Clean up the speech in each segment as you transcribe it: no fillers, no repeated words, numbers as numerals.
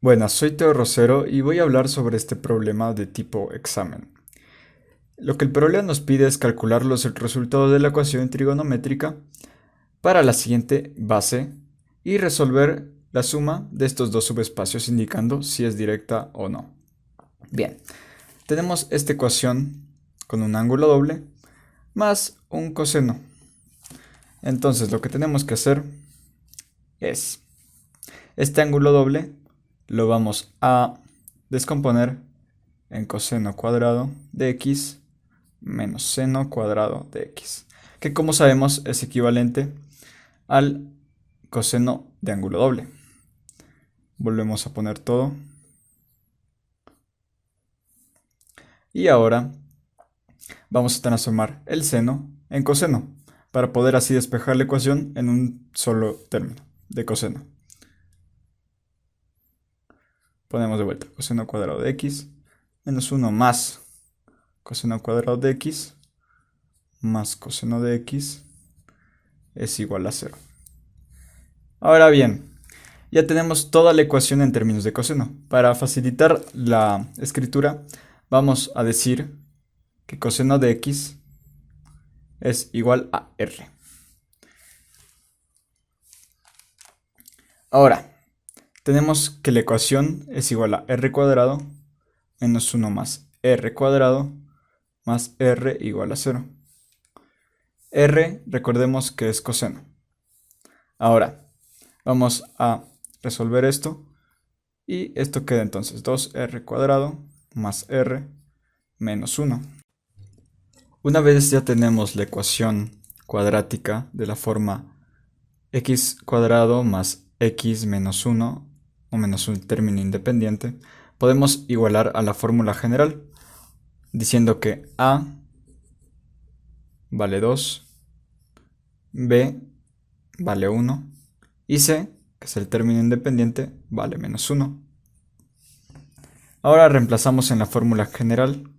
Buenas, soy Teo Rosero y voy a hablar sobre este problema de tipo examen. Lo que el problema nos pide es calcular los resultados de la ecuación trigonométrica para la siguiente base y resolver la suma de estos dos subespacios indicando si es directa o no. Bien, tenemos esta ecuación con un ángulo doble más un coseno. Entonces lo que tenemos que hacer es este ángulo doble lo vamos a descomponer en coseno cuadrado de x menos seno cuadrado de x, que como sabemos es equivalente al coseno de ángulo doble. Volvemos a poner todo. Y ahora vamos a transformar el seno en coseno, para poder así despejar la ecuación en un solo término de coseno. Ponemos de vuelta coseno cuadrado de x menos 1 más coseno cuadrado de x más coseno de x es igual a 0. Ahora bien, ya tenemos toda la ecuación en términos de coseno. Para facilitar la escritura, vamos a decir que coseno de x es igual a r. Ahora, tenemos que la ecuación es igual a r cuadrado menos 1 más r cuadrado más r igual a 0. R, recordemos que es coseno. Ahora, vamos a resolver esto y esto queda entonces 2r cuadrado más r menos 1. Una vez ya tenemos la ecuación cuadrática de la forma x cuadrado más x menos 1 o menos un término independiente, podemos igualar a la fórmula general diciendo que a vale 2, b vale 1 y c, que es el término independiente, vale menos 1. Ahora reemplazamos en la fórmula general.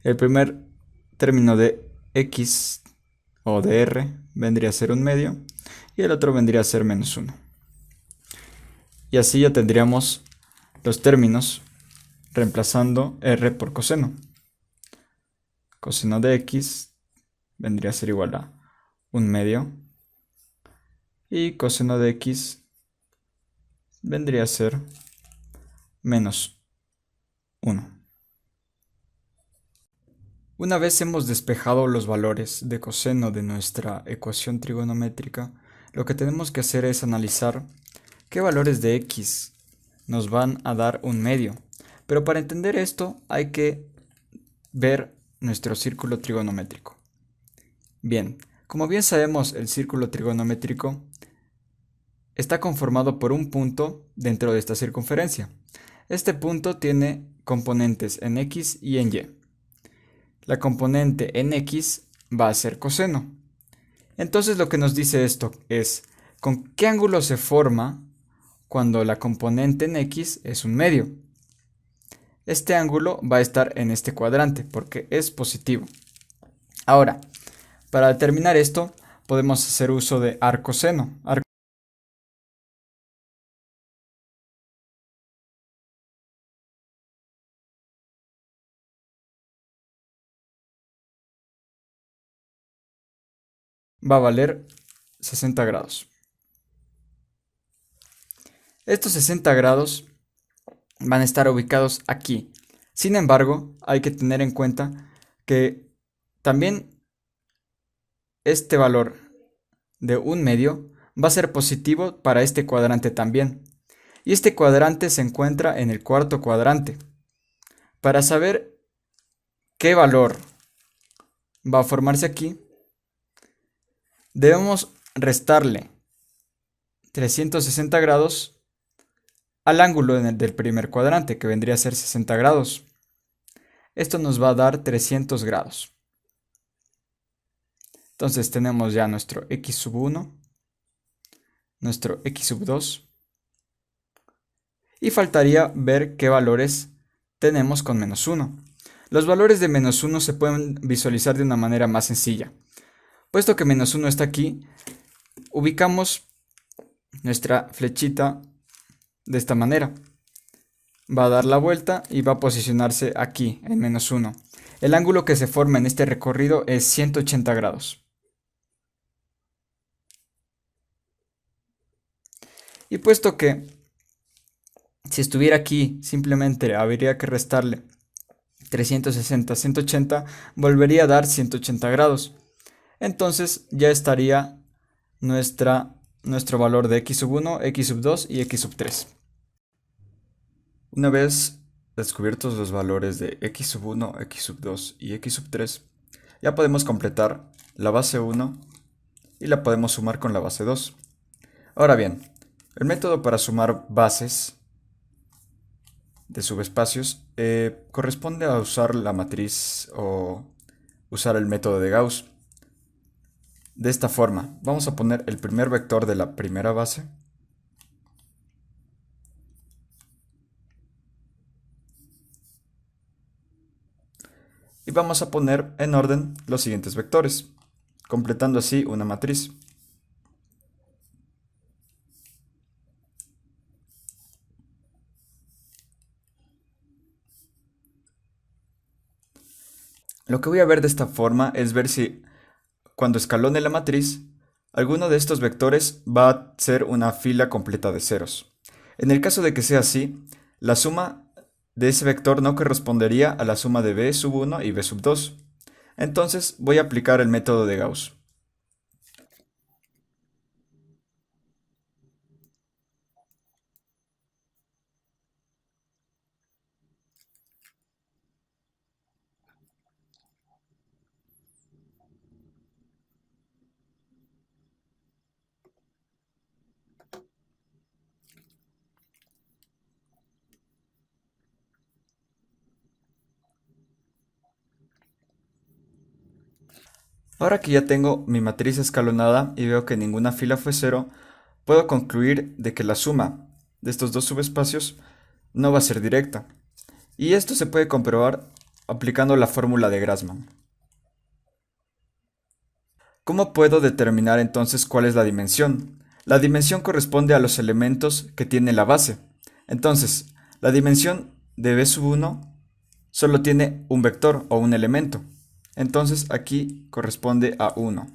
El primer término de x o de r vendría a ser un medio y el otro vendría a ser menos 1. Y así ya tendríamos los términos reemplazando r por coseno. Coseno de x vendría a ser igual a un medio y coseno de x vendría a ser menos 1. Una vez hemos despejado los valores de coseno de nuestra ecuación trigonométrica, lo que tenemos que hacer es analizar qué valores de x nos van a dar un medio. Pero para entender esto hay que ver nuestro círculo trigonométrico. Bien, como bien sabemos, el círculo trigonométrico está conformado por un punto dentro de esta circunferencia. Este punto tiene componentes en x y en y. La componente en x va a ser coseno. Entonces lo que nos dice esto es con qué ángulo se forma cuando la componente en x es un medio. Este ángulo va a estar en este cuadrante porque es positivo. Ahora, para determinar esto, podemos hacer uso de arcoseno. Va a valer 60 grados. Estos 60 grados van a estar ubicados aquí. Sin embargo, hay que tener en cuenta que también este valor de un medio va a ser positivo para este cuadrante también. Y este cuadrante se encuentra en el cuarto cuadrante. Para saber qué valor va a formarse aquí, debemos restarle 360 grados al ángulo del primer cuadrante, que vendría a ser 60 grados. Esto nos va a dar 300 grados. Entonces tenemos ya nuestro x sub 1, nuestro x sub 2, y faltaría ver qué valores tenemos con menos 1. Los valores de menos 1 se pueden visualizar de una manera más sencilla. Puesto que menos 1 está aquí, ubicamos nuestra flechita de esta manera. Va a dar la vuelta y va a posicionarse aquí, en menos 1. El ángulo que se forma en este recorrido es 180 grados. Y puesto que si estuviera aquí, simplemente habría que restarle 360 a 180, volvería a dar 180 grados. Entonces ya estaría nuestro valor de x sub 1, x sub 2 y x sub 3. Una vez descubiertos los valores de x sub 1, x sub 2 y x sub 3, ya podemos completar la base 1 y la podemos sumar con la base 2. Ahora bien, el método para sumar bases de subespacios corresponde a usar la matriz o usar el método de Gauss. De esta forma, vamos a poner el primer vector de la primera base y vamos a poner en orden los siguientes vectores, completando así una matriz. Lo que voy a ver de esta forma es ver si cuando escalone la matriz, alguno de estos vectores va a ser una fila completa de ceros. En el caso de que sea así, la suma de ese vector no correspondería a la suma de b sub 1 y b sub 2. Entonces voy a aplicar el método de Gauss. Ahora que ya tengo mi matriz escalonada y veo que ninguna fila fue cero, puedo concluir de que la suma de estos dos subespacios no va a ser directa. Y esto se puede comprobar aplicando la fórmula de Grassmann. ¿Cómo puedo determinar entonces cuál es la dimensión? La dimensión corresponde a los elementos que tiene la base. Entonces, la dimensión de b sub 1 solo tiene un vector o un elemento. Entonces aquí corresponde a 1.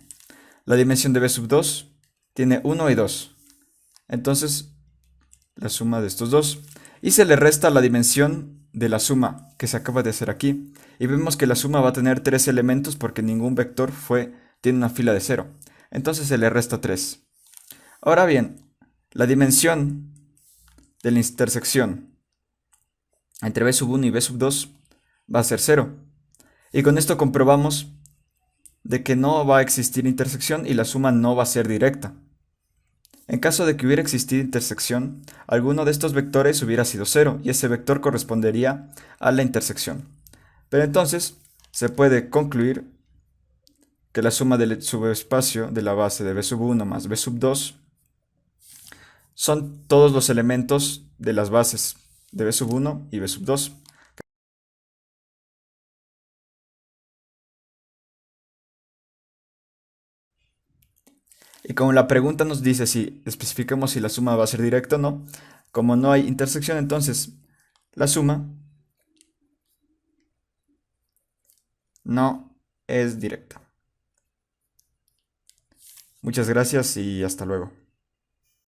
La dimensión de b sub 2 tiene 1 y 2. Entonces, la suma de estos dos. Y se le resta la dimensión de la suma que se acaba de hacer aquí. Y vemos que la suma va a tener 3 elementos porque ningún vector tiene una fila de 0. Entonces se le resta 3. Ahora bien, la dimensión de la intersección entre b sub 1 y b sub 2 va a ser 0. Y con esto comprobamos de que no va a existir intersección y la suma no va a ser directa. En caso de que hubiera existido intersección, alguno de estos vectores hubiera sido 0 y ese vector correspondería a la intersección. Pero entonces se puede concluir que la suma del subespacio de la base de b sub 1 más b sub 2 son todos los elementos de las bases de b sub 1 y b sub 2. Y como la pregunta nos dice si especificamos si la suma va a ser directa o no, como no hay intersección, entonces la suma no es directa. Muchas gracias y hasta luego.